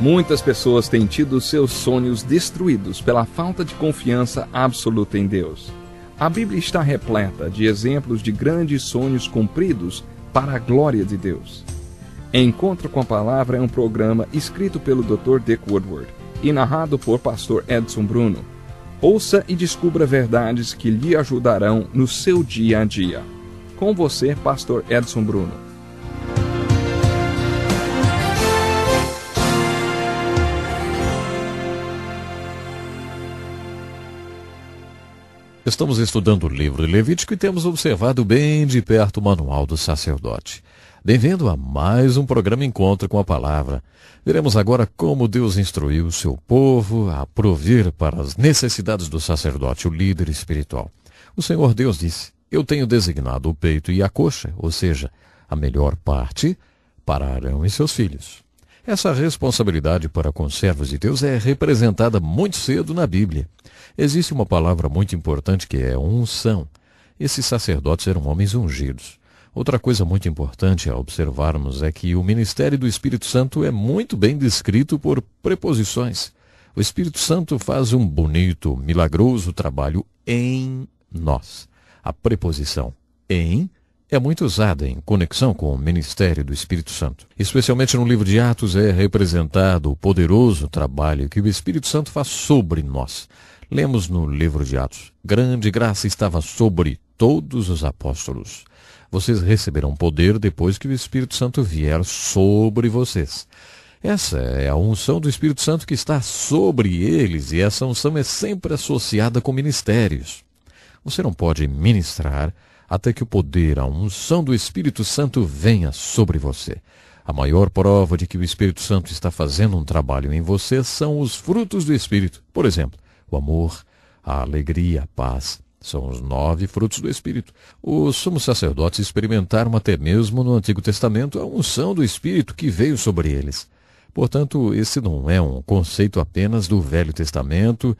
Muitas pessoas têm tido seus sonhos destruídos pela falta de confiança absoluta em Deus. A Bíblia está repleta de exemplos de grandes sonhos cumpridos para a glória de Deus. Encontro com a Palavra é um programa escrito pelo Dr. Dick Woodward e narrado por Pastor Edson Bruno. Ouça e descubra verdades que lhe ajudarão no seu dia a dia. Com você, Pastor Edson Bruno. Estamos estudando o livro de Levítico e temos observado bem de perto o manual do sacerdote. Bem-vindo a mais um programa Encontro com a Palavra. Veremos agora como Deus instruiu o seu povo a prover para as necessidades do sacerdote, o líder espiritual. O Senhor Deus disse: eu tenho designado o peito e a coxa, ou seja, a melhor parte, para Arão e seus filhos. Essa responsabilidade para com os servos de Deus é representada muito cedo na Bíblia. Existe uma palavra muito importante que é unção. Esses sacerdotes eram homens ungidos. Outra coisa muito importante a observarmos é que o ministério do Espírito Santo é muito bem descrito por preposições. O Espírito Santo faz um bonito, milagroso trabalho em nós. A preposição em é muito usada em conexão com o ministério do Espírito Santo. Especialmente no livro de Atos é representado o poderoso trabalho que o Espírito Santo faz sobre nós. Lemos no livro de Atos: grande graça estava sobre todos os apóstolos. Vocês receberão poder depois que o Espírito Santo vier sobre vocês. Essa é a unção do Espírito Santo que está sobre eles, e essa unção é sempre associada com ministérios. Você não pode ministrar até que o poder, a unção do Espírito Santo venha sobre você. A maior prova de que o Espírito Santo está fazendo um trabalho em você são os frutos do Espírito. Por exemplo, o amor, a alegria, a paz. São os 9 frutos do Espírito. Os sumos sacerdotes experimentaram até mesmo no Antigo Testamento a unção do Espírito que veio sobre eles. Portanto, esse não é um conceito apenas do Velho Testamento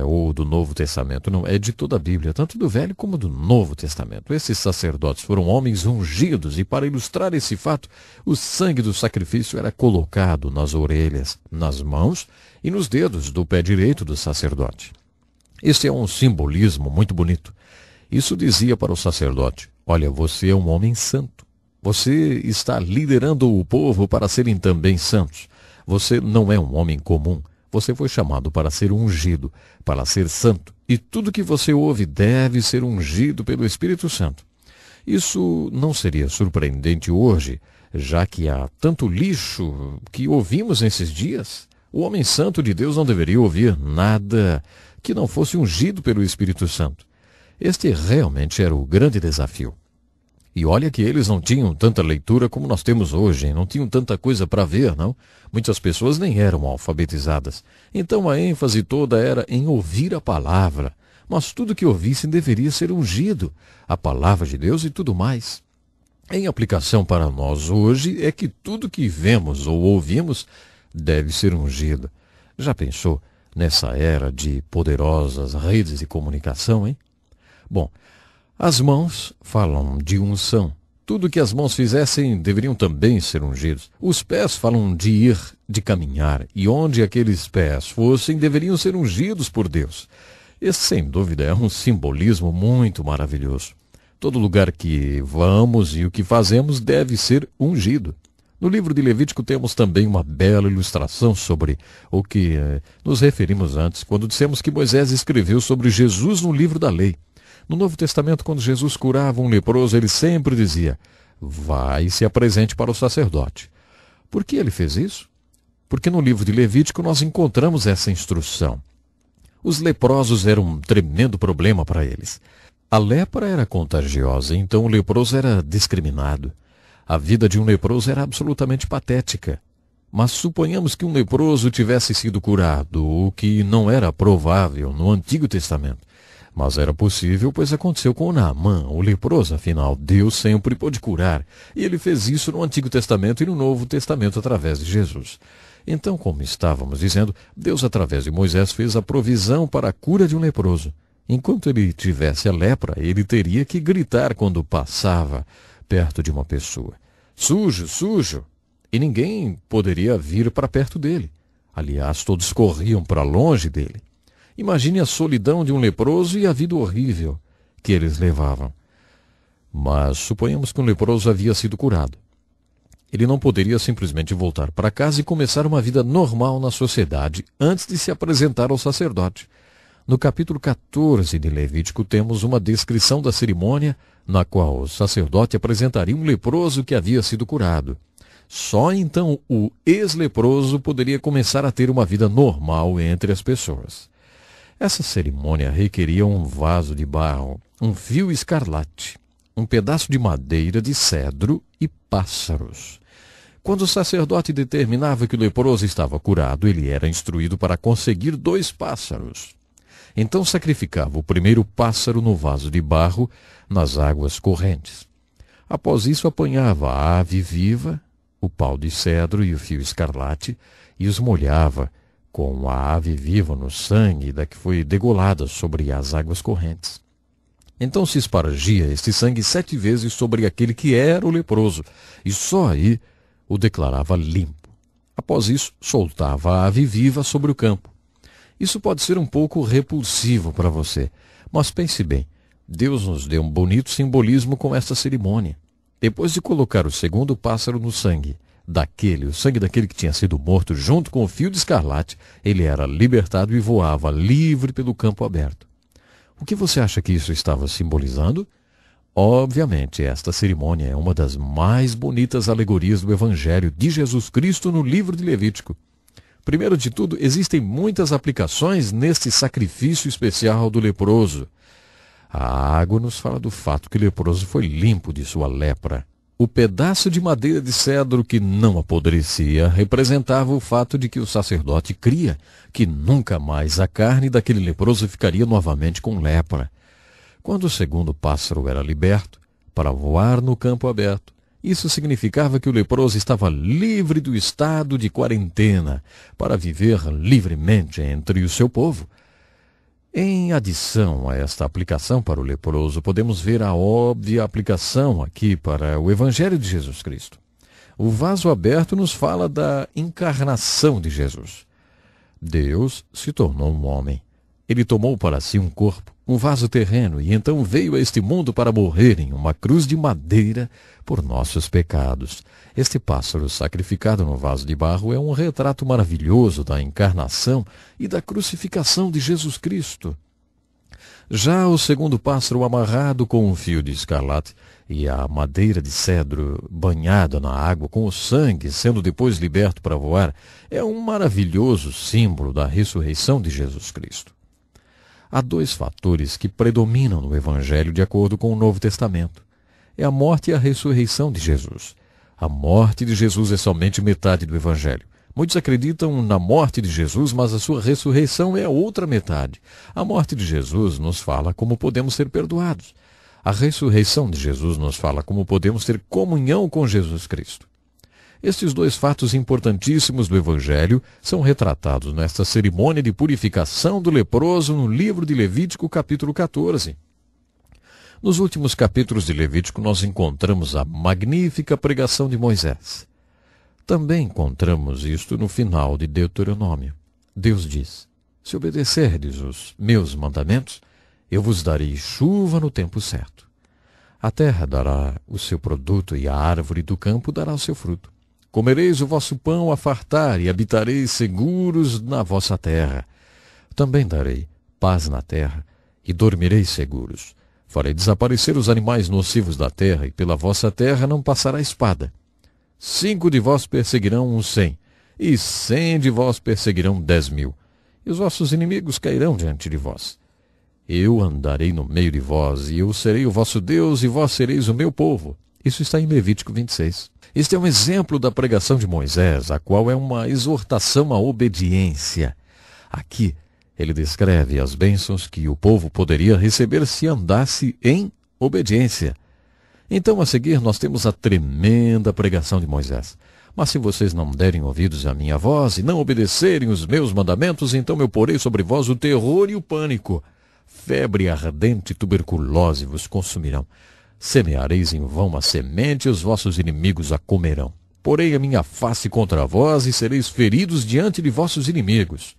ou do Novo Testamento. Não, é de toda a Bíblia, tanto do Velho como do Novo Testamento. Esses sacerdotes foram homens ungidos e, para ilustrar esse fato, o sangue do sacrifício era colocado nas orelhas, nas mãos e nos dedos do pé direito do sacerdote. Este é um simbolismo muito bonito. Isso dizia para o sacerdote: olha, você é um homem santo. Você está liderando o povo para serem também santos. Você não é um homem comum. Você foi chamado para ser ungido, para ser santo. E tudo que você ouve deve ser ungido pelo Espírito Santo. Isso não seria surpreendente hoje, já que há tanto lixo que ouvimos nesses dias. O homem santo de Deus não deveria ouvir nada que não fosse ungido pelo Espírito Santo. Este realmente era o grande desafio. E olha que eles não tinham tanta leitura como nós temos hoje, hein? Não tinham tanta coisa para ver, não? Muitas pessoas nem eram alfabetizadas. Então a ênfase toda era em ouvir a palavra. Mas tudo que ouvissem deveria ser ungido, a palavra de Deus e tudo mais. Em aplicação para nós hoje é que tudo que vemos ou ouvimos deve ser ungido. Já pensou nessa era de poderosas redes de comunicação, hein? Bom, as mãos falam de unção. Tudo que as mãos fizessem deveriam também ser ungidos. Os pés falam de ir, de caminhar, e onde aqueles pés fossem deveriam ser ungidos por Deus. Esse, sem dúvida, é um simbolismo muito maravilhoso. Todo lugar que vamos e o que fazemos deve ser ungido. No livro de Levítico temos também uma bela ilustração sobre o que nos referimos antes, quando dissemos que Moisés escreveu sobre Jesus no livro da lei. No Novo Testamento, quando Jesus curava um leproso, ele sempre dizia: vai e se apresente para o sacerdote. Por que ele fez isso? Porque no livro de Levítico nós encontramos essa instrução. Os leprosos eram um tremendo problema para eles. A lepra era contagiosa, então o leproso era discriminado. A vida de um leproso era absolutamente patética. Mas suponhamos que um leproso tivesse sido curado, o que não era provável no Antigo Testamento. Mas era possível, pois aconteceu com Naamã, o leproso. Afinal, Deus sempre pôde curar. E ele fez isso no Antigo Testamento e no Novo Testamento através de Jesus. Então, como estávamos dizendo, Deus, através de Moisés, fez a provisão para a cura de um leproso. Enquanto ele tivesse a lepra, ele teria que gritar quando passava perto de uma pessoa: sujo, sujo! e ninguém poderia vir para perto dele. Aliás, todos corriam para longe dele. Imagine a solidão de um leproso e a vida horrível que eles levavam. Mas suponhamos que um leproso havia sido curado. Ele não poderia simplesmente voltar para casa e começar uma vida normal na sociedade antes de se apresentar ao sacerdote. No capítulo 14 de Levítico temos uma descrição da cerimônia na qual o sacerdote apresentaria um leproso que havia sido curado. Só então o ex-leproso poderia começar a ter uma vida normal entre as pessoas. Essa cerimônia requeria um vaso de barro, um fio escarlate, um pedaço de madeira de cedro e pássaros. Quando o sacerdote determinava que o leproso estava curado, ele era instruído para conseguir 2 pássaros. Então sacrificava o primeiro pássaro no vaso de barro, nas águas correntes. Após isso apanhava a ave viva, o pau de cedro e o fio escarlate, e os molhava com a ave viva no sangue da que foi degolada sobre as águas correntes. Então se espargia este sangue 7 vezes sobre aquele que era o leproso, e só aí o declarava limpo. Após isso, soltava a ave viva sobre o campo. Isso pode ser um pouco repulsivo para você, mas pense bem, Deus nos deu um bonito simbolismo com esta cerimônia. Depois de colocar o segundo pássaro no sangue o sangue daquele que tinha sido morto junto com o fio de escarlate, ele era libertado e voava livre pelo campo aberto. O que você acha que isso estava simbolizando? Obviamente, esta cerimônia é uma das mais bonitas alegorias do Evangelho de Jesus Cristo no livro de Levítico. Primeiro de tudo, existem muitas aplicações neste sacrifício especial do leproso. A água nos fala do fato que o leproso foi limpo de sua lepra. O pedaço de madeira de cedro que não apodrecia representava o fato de que o sacerdote cria que nunca mais a carne daquele leproso ficaria novamente com lepra. Quando o segundo pássaro era liberto para voar no campo aberto, isso significava que o leproso estava livre do estado de quarentena para viver livremente entre o seu povo. Em adição a esta aplicação para o leproso, podemos ver a óbvia aplicação aqui para o Evangelho de Jesus Cristo. O vaso aberto nos fala da encarnação de Jesus. Deus se tornou um homem. Ele tomou para si um corpo, um vaso terreno, e então veio a este mundo para morrer em uma cruz de madeira por nossos pecados. Este pássaro sacrificado no vaso de barro é um retrato maravilhoso da encarnação e da crucificação de Jesus Cristo. Já o segundo pássaro amarrado com um fio de escarlate e a madeira de cedro banhada na água com o sangue, sendo depois liberto para voar, é um maravilhoso símbolo da ressurreição de Jesus Cristo. Há 2 fatores que predominam no Evangelho de acordo com o Novo Testamento. É a morte e a ressurreição de Jesus. A morte de Jesus é somente metade do Evangelho. Muitos acreditam na morte de Jesus, mas a sua ressurreição é a outra metade. A morte de Jesus nos fala como podemos ser perdoados. A ressurreição de Jesus nos fala como podemos ter comunhão com Jesus Cristo. Estes 2 fatos importantíssimos do Evangelho são retratados nesta cerimônia de purificação do leproso no livro de Levítico, capítulo 14. Nos últimos capítulos de Levítico, nós encontramos a magnífica pregação de Moisés. Também encontramos isto no final de Deuteronômio. Deus diz: se obedecerdes os meus mandamentos, eu vos darei chuva no tempo certo. A terra dará o seu produto e a árvore do campo dará o seu fruto. Comereis o vosso pão a fartar e habitareis seguros na vossa terra. Também darei paz na terra e dormireis seguros. Farei desaparecer os animais nocivos da terra, e pela vossa terra não passará espada. 5 de vós perseguirão uns 100, e 100 de vós perseguirão 10.000, e os vossos inimigos cairão diante de vós. Eu andarei no meio de vós, e eu serei o vosso Deus, e vós sereis o meu povo. Isso está em Levítico 26. Este é um exemplo da pregação de Moisés, a qual é uma exortação à obediência. Aqui, ele descreve as bênçãos que o povo poderia receber se andasse em obediência. Então, a seguir, nós temos a tremenda pregação de Moisés. Mas se vocês não derem ouvidos à minha voz e não obedecerem os meus mandamentos, então eu porei sobre vós o terror e o pânico. Febre ardente e tuberculose vos consumirão. Semeareis em vão a semente e os vossos inimigos a comerão. porei a minha face contra vós e sereis feridos diante de vossos inimigos.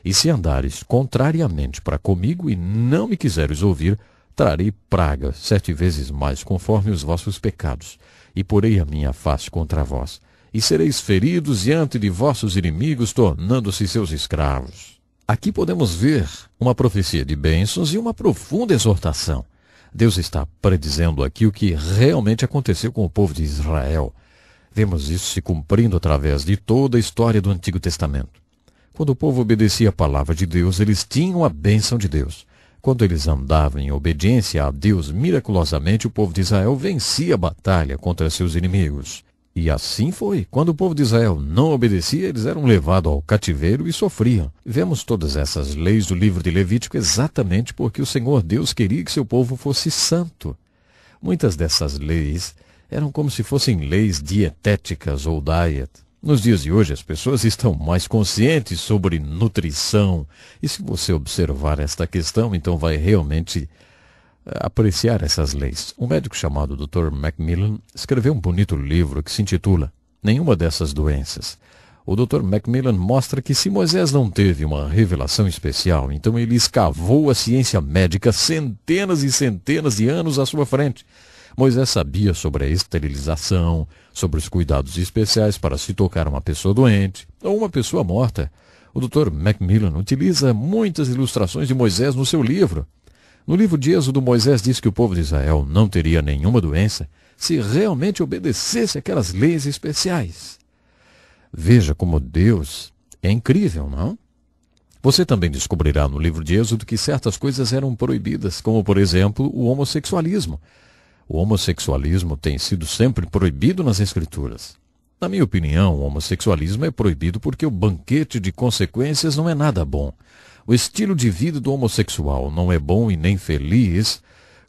E se andares contrariamente para comigo e não me quiseres ouvir, trarei praga 7 vezes mais conforme os vossos pecados, e porei a minha face contra vós, e sereis feridos diante de vossos inimigos, tornando-se seus escravos. Aqui podemos ver uma profecia de bênçãos e uma profunda exortação. Deus está predizendo aqui o que realmente aconteceu com o povo de Israel. Vemos isso se cumprindo através de toda a história do Antigo Testamento. Quando o povo obedecia a palavra de Deus, eles tinham a bênção de Deus. Quando eles andavam em obediência a Deus, miraculosamente o povo de Israel vencia a batalha contra seus inimigos. E assim foi. Quando o povo de Israel não obedecia, eles eram levados ao cativeiro e sofriam. Vemos todas essas leis do livro de Levítico exatamente porque o Senhor Deus queria que seu povo fosse santo. Muitas dessas leis eram como se fossem leis dietéticas ou diet. Nos dias de hoje, as pessoas estão mais conscientes sobre nutrição. E se você observar esta questão, então vai realmente apreciar essas leis. Um médico chamado Dr. Macmillan escreveu um bonito livro que se intitula Nenhuma Dessas Doenças. O Dr. Macmillan mostra que se Moisés não teve uma revelação especial, então ele escavou a ciência médica centenas e centenas de anos à sua frente. Moisés sabia sobre a esterilização, sobre os cuidados especiais para se tocar uma pessoa doente ou uma pessoa morta. O Dr. Macmillan utiliza muitas ilustrações de Moisés no seu livro. No livro de Êxodo, Moisés diz que o povo de Israel não teria nenhuma doença se realmente obedecesse aquelas leis especiais. Veja como Deus é incrível, não? Você também descobrirá no livro de Êxodo que certas coisas eram proibidas, como, por exemplo, o homossexualismo. O homossexualismo tem sido sempre proibido nas Escrituras. Na minha opinião, o homossexualismo é proibido porque o banquete de consequências não é nada bom. O estilo de vida do homossexual não é bom e nem feliz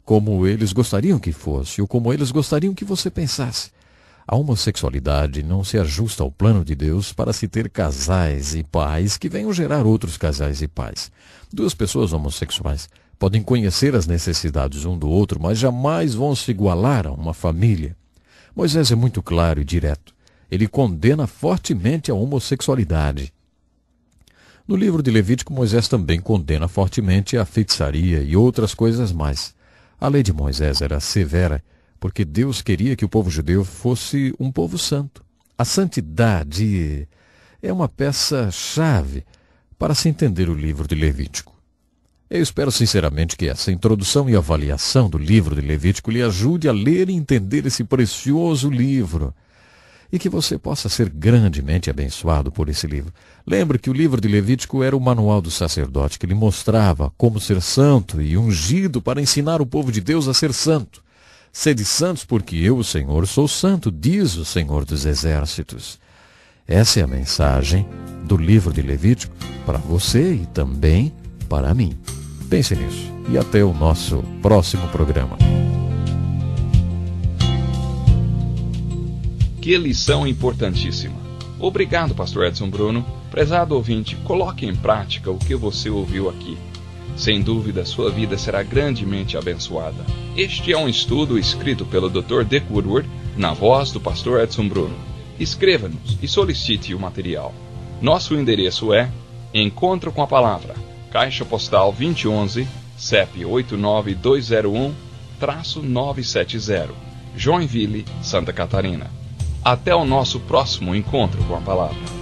como eles gostariam que fosse, ou como eles gostariam que você pensasse. A homossexualidade não se ajusta ao plano de Deus para se ter casais e pais que venham gerar outros casais e pais. 2 pessoas homossexuais podem conhecer as necessidades um do outro, mas jamais vão se igualar a uma família. Moisés é muito claro e direto. Ele condena fortemente a homossexualidade. No livro de Levítico, Moisés também condena fortemente a feitiçaria e outras coisas mais. A lei de Moisés era severa, porque Deus queria que o povo judeu fosse um povo santo. A santidade é uma peça-chave para se entender o livro de Levítico. Eu espero sinceramente que essa introdução e avaliação do livro de Levítico lhe ajude a ler e entender esse precioso livro, e que você possa ser grandemente abençoado por esse livro. Lembre que o livro de Levítico era o manual do sacerdote, que lhe mostrava como ser santo e ungido para ensinar o povo de Deus a ser santo. Sede santos, porque eu, o Senhor, sou santo, diz o Senhor dos Exércitos. Essa é a mensagem do livro de Levítico para você e também para mim. Pense nisso e até o nosso próximo programa. Que lição importantíssima. Obrigado, Pastor Edson Bruno. Prezado ouvinte, coloque em prática o que você ouviu aqui. Sem dúvida, sua vida será grandemente abençoada. Este é um estudo escrito pelo Dr. Dick Woodward, na voz do Pastor Edson Bruno. Escreva-nos e solicite o material. Nosso endereço é Encontro com a Palavra, Caixa Postal 2011, CEP 89201-970, Joinville, Santa Catarina. Até o nosso próximo encontro com a Palavra.